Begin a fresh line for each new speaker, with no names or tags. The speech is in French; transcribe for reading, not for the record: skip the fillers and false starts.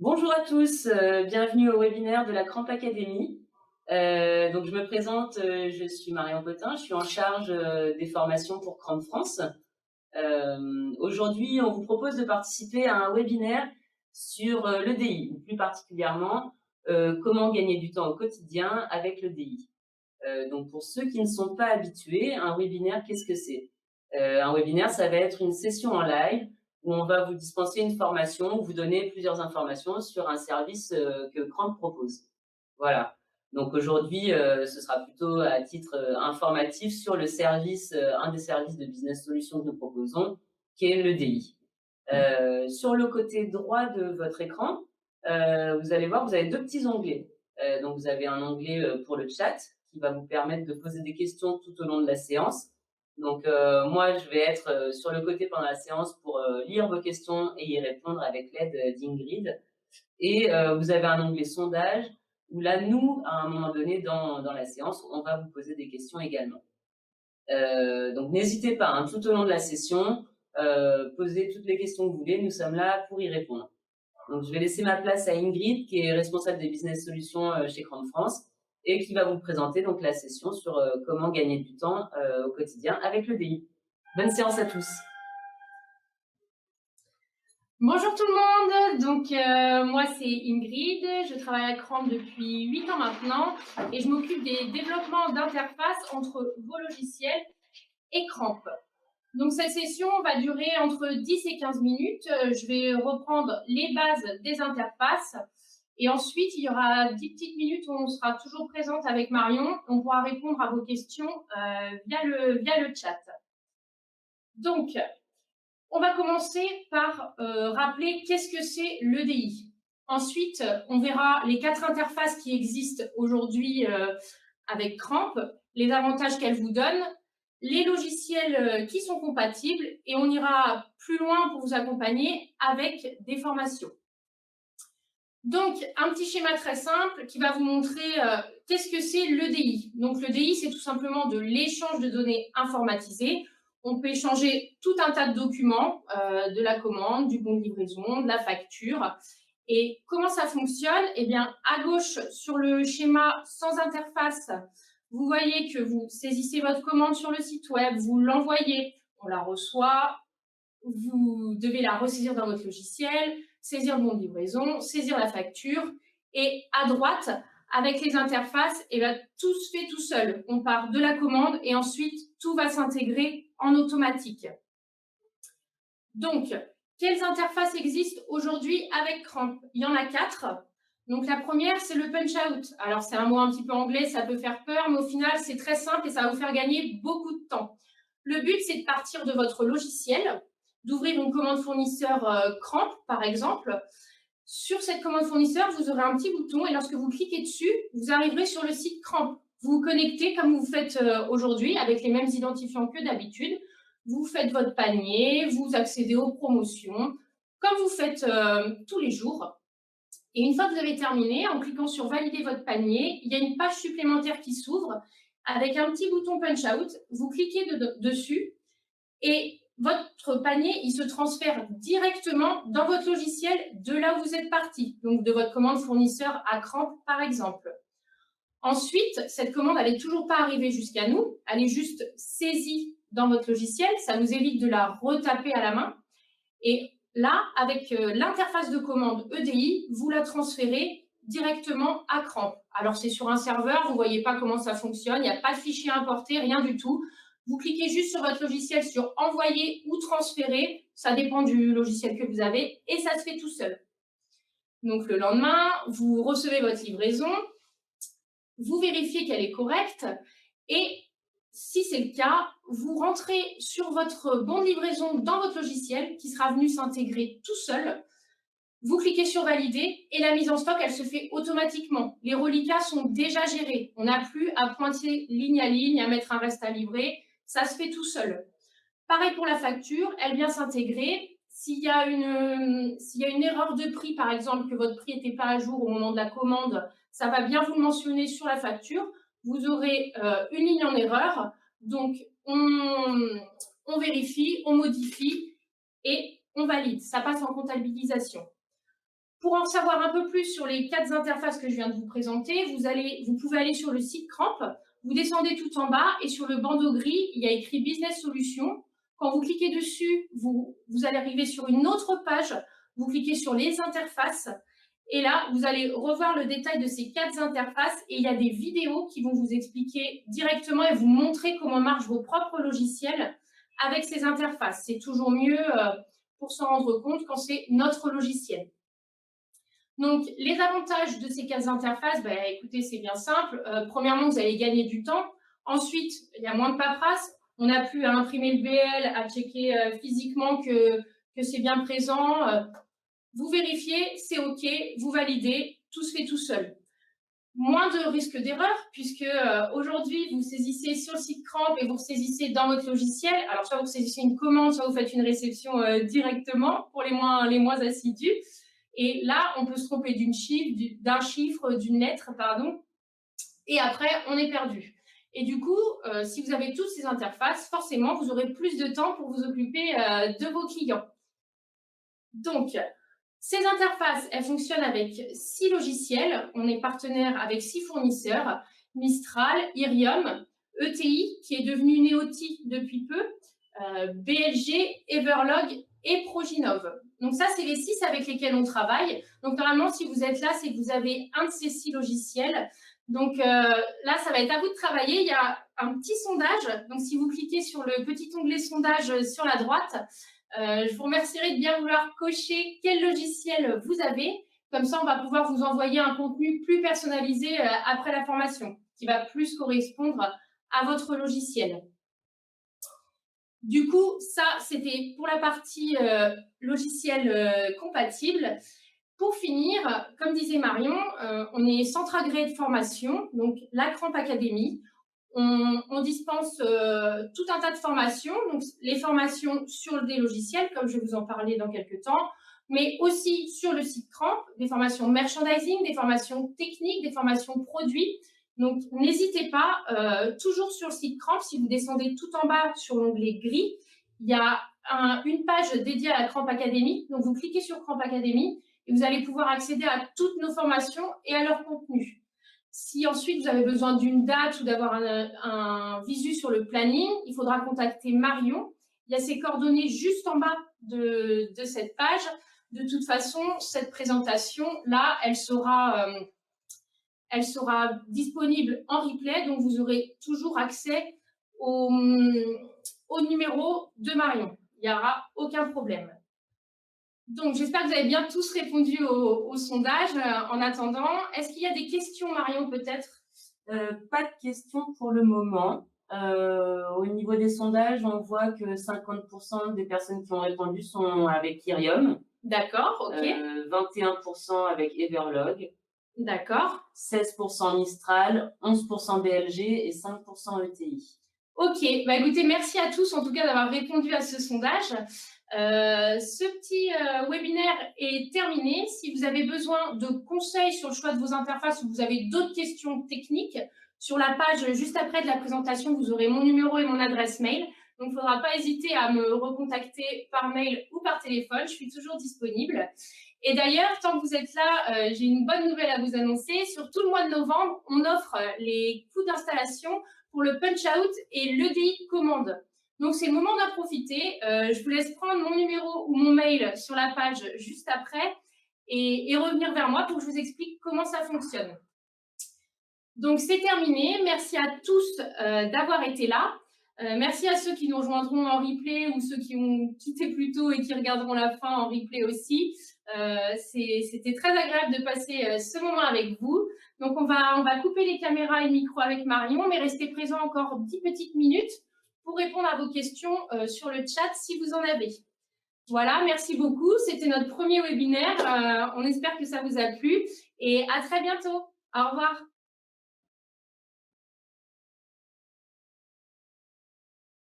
Bonjour à tous, bienvenue au webinaire de la Cramp Academy. Donc je me présente, je suis Marion Potin, je suis en charge des formations pour Cramp France. Aujourd'hui, on vous propose de participer à un webinaire sur l'EDI, ou plus particulièrement comment gagner du temps au quotidien avec l'EDI. Donc pour ceux qui ne sont pas habitués, un webinaire, qu'est-ce que c'est? Un webinaire, ça va être une session en live où on va vous dispenser une formation, vous donner plusieurs informations sur un service que Cramp propose. Voilà. Donc aujourd'hui, ce sera plutôt à titre informatif sur le service, un des services de business solutions que nous proposons, qui est l'EDI. Sur le côté droit de votre écran, vous allez voir, vous avez deux petits onglets. Donc vous avez un onglet pour le chat qui va vous permettre de poser des questions tout au long de la séance. Donc moi, je vais être sur le côté pendant la séance pour lire vos questions et y répondre avec l'aide d'Ingrid. Et vous avez un onglet sondage où là, nous, à un moment donné dans la séance, on va vous poser des questions également. Donc n'hésitez pas, hein, tout au long de la session, posez toutes les questions que vous voulez, nous sommes là pour y répondre. Donc je vais laisser ma place à Ingrid, qui est responsable des business solutions chez Cramp France, et qui va vous présenter donc la session sur comment gagner du temps au quotidien avec le DI. Bonne séance à tous.
Bonjour tout le monde, donc moi c'est Ingrid, je travaille à Cramp depuis 8 ans maintenant et je m'occupe des développements d'interface entre vos logiciels et Cramp. Donc cette session va durer entre 10 et 15 minutes, je vais reprendre les bases des interfaces et ensuite il y aura 10 petites minutes où on sera toujours présente avec Marion, on pourra répondre à vos questions via le chat. Donc, on va commencer par rappeler qu'est-ce que c'est l'EDI. Ensuite, on verra les 4 interfaces qui existent aujourd'hui avec Cramp, les avantages qu'elles vous donnent, les logiciels qui sont compatibles et on ira plus loin pour vous accompagner avec des formations. Donc, un petit schéma très simple qui va vous montrer qu'est-ce que c'est l'EDI. Donc, l'EDI, c'est tout simplement de l'échange de données informatisées. On peut échanger tout un tas de documents, de la commande, du bon de livraison, de la facture. Et comment ça fonctionne? Eh bien, à gauche, sur le schéma sans interface, vous voyez que vous saisissez votre commande sur le site web, vous l'envoyez, on la reçoit, vous devez la ressaisir dans votre logiciel, saisir le bon de livraison, saisir la facture. Et à droite, avec les interfaces, eh bien, tout se fait tout seul. On part de la commande et ensuite, tout va s'intégrer en automatique. Donc, quelles interfaces existent aujourd'hui avec Cramp? Il y en a 4. Donc, la première, c'est le punch-out. Alors, c'est un mot un petit peu anglais, ça peut faire peur, mais au final, c'est très simple et ça va vous faire gagner beaucoup de temps. Le but, c'est de partir de votre logiciel, d'ouvrir une commande fournisseur Cramp, par exemple. Sur cette commande fournisseur, vous aurez un petit bouton et lorsque vous cliquez dessus, vous arriverez sur le site Cramp. Vous vous connectez comme vous faites aujourd'hui avec les mêmes identifiants que d'habitude. Vous faites votre panier, vous accédez aux promotions, comme vous faites tous les jours. Et une fois que vous avez terminé, en cliquant sur valider votre panier, il y a une page supplémentaire qui s'ouvre avec un petit bouton punch out. Vous cliquez dessus et votre panier, il se transfère directement dans votre logiciel de là où vous êtes parti, donc de votre commande fournisseur à Cramp, par exemple. Ensuite, cette commande, elle n'est toujours pas arrivée jusqu'à nous, elle est juste saisie dans votre logiciel, ça nous évite de la retaper à la main. Et là, avec l'interface de commande EDI, vous la transférez directement à Cramp. Alors, c'est sur un serveur, vous ne voyez pas comment ça fonctionne, il n'y a pas de fichier importé, rien du tout. Vous cliquez juste sur votre logiciel sur envoyer ou transférer, ça dépend du logiciel que vous avez, et ça se fait tout seul. Donc, le lendemain, vous recevez votre livraison, vous vérifiez qu'elle est correcte, et si c'est le cas, vous rentrez sur votre bon de livraison dans votre logiciel qui sera venu s'intégrer tout seul. Vous cliquez sur valider et la mise en stock, elle se fait automatiquement. Les reliquats sont déjà gérés. On n'a plus à pointer ligne à ligne, à mettre un reste à livrer. Ça se fait tout seul. Pareil pour la facture, elle vient s'intégrer. S'il y a une erreur de prix, par exemple, que votre prix n'était pas à jour au moment de la commande, ça va bien vous le mentionner sur la facture. Vous aurez une ligne en erreur. Donc, on vérifie, on modifie et on valide. Ça passe en comptabilisation. Pour en savoir un peu plus sur les 4 interfaces que je viens de vous présenter, vous pouvez aller sur le site Cramp, vous descendez tout en bas et sur le bandeau gris, il y a écrit Business Solutions. Quand vous cliquez dessus, vous allez arriver sur une autre page, vous cliquez sur les interfaces et là, vous allez revoir le détail de ces 4 interfaces et il y a des vidéos qui vont vous expliquer directement et vous montrer comment marchent vos propres logiciels avec ces interfaces. C'est toujours mieux pour s'en rendre compte quand c'est notre logiciel. Donc, les avantages de ces 4 interfaces, écoutez, c'est bien simple. Premièrement, vous allez gagner du temps. Ensuite, il y a moins de paperasse. On n'a plus à imprimer le BL, à checker physiquement que c'est bien présent. Vous vérifiez, c'est OK, vous validez, tout se fait tout seul. Moins de risque d'erreur, puisque aujourd'hui, vous saisissez sur le site Cramp et vous saisissez dans votre logiciel. Alors, soit vous saisissez une commande, soit vous faites une réception directement pour les moins assidus. Et là, on peut se tromper d'un chiffre, d'une lettre, pardon, et après, on est perdu. Et du coup, si vous avez toutes ces interfaces, forcément, vous aurez plus de temps pour vous occuper de vos clients. Donc, ces interfaces, elles fonctionnent avec 6 logiciels. On est partenaire avec 6 fournisseurs, Mistral, Irium, ETI, qui est devenu Neoti depuis peu, BLG, Everlog et Proginov. Donc ça, c'est les 6 avec lesquels on travaille. Donc normalement, si vous êtes là, c'est que vous avez un de ces 6 logiciels. Donc là, ça va être à vous de travailler. Il y a un petit sondage. Donc si vous cliquez sur le petit onglet sondage sur la droite, je vous remercierai de bien vouloir cocher quel logiciel vous avez. Comme ça, on va pouvoir vous envoyer un contenu plus personnalisé après la formation, qui va plus correspondre à votre logiciel. Du coup, ça, c'était pour la partie logiciel compatible. Pour finir, comme disait Marion, on est centre agréé de formation, donc la Cramp Academy. On dispense tout un tas de formations, donc les formations sur des logiciels, comme je vais vous en parler dans quelques temps, mais aussi sur le site Cramp, des formations merchandising, des formations techniques, des formations produits. Donc, n'hésitez pas, toujours sur le site Cramp, si vous descendez tout en bas sur l'onglet gris, il y a une page dédiée à la Cramp Academy. Donc, vous cliquez sur Cramp Academy et vous allez pouvoir accéder à toutes nos formations et à leur contenu. Si ensuite vous avez besoin d'une date ou d'avoir un visu sur le planning, il faudra contacter Marion. Il y a ses coordonnées juste en bas de cette page. De toute façon, cette présentation-là, elle sera disponible en replay, donc vous aurez toujours accès au numéro de Marion. Il n'y aura aucun problème. Donc, j'espère que vous avez bien tous répondu au sondage. En attendant, est-ce qu'il y a des questions, Marion, peut-être?
Pas de questions pour le moment. Au niveau des sondages, on voit que 50% des personnes qui ont répondu sont avec Irium.
D'accord, OK.
21% avec Everlog.
D'accord.
16% Mistral, 11% BLG et 5% ETI.
OK. Écoutez, merci à tous, en tout cas, d'avoir répondu à ce sondage. Ce petit webinaire est terminé. Si vous avez besoin de conseils sur le choix de vos interfaces ou vous avez d'autres questions techniques, sur la page juste après de la présentation, vous aurez mon numéro et mon adresse mail. Donc, il ne faudra pas hésiter à me recontacter par mail ou par téléphone. Je suis toujours disponible. Et d'ailleurs, tant que vous êtes là, j'ai une bonne nouvelle à vous annoncer. Sur tout le mois de novembre, on offre les coûts d'installation pour le punch-out et l'EDI commande. Donc, c'est le moment d'en profiter. Je vous laisse prendre mon numéro ou mon mail sur la page juste après et revenir vers moi pour que je vous explique comment ça fonctionne. Donc, c'est terminé. Merci à tous d'avoir été là. Merci à ceux qui nous rejoindront en replay ou ceux qui ont quitté plus tôt et qui regarderont la fin en replay aussi. C'était très agréable de passer ce moment avec vous. Donc, on va couper les caméras et le micro avec Marion, mais restez présents encore 10 petites minutes pour répondre à vos questions sur le chat si vous en avez. Voilà, merci beaucoup. C'était notre premier webinaire. On espère que ça vous a plu et à très bientôt. Au revoir.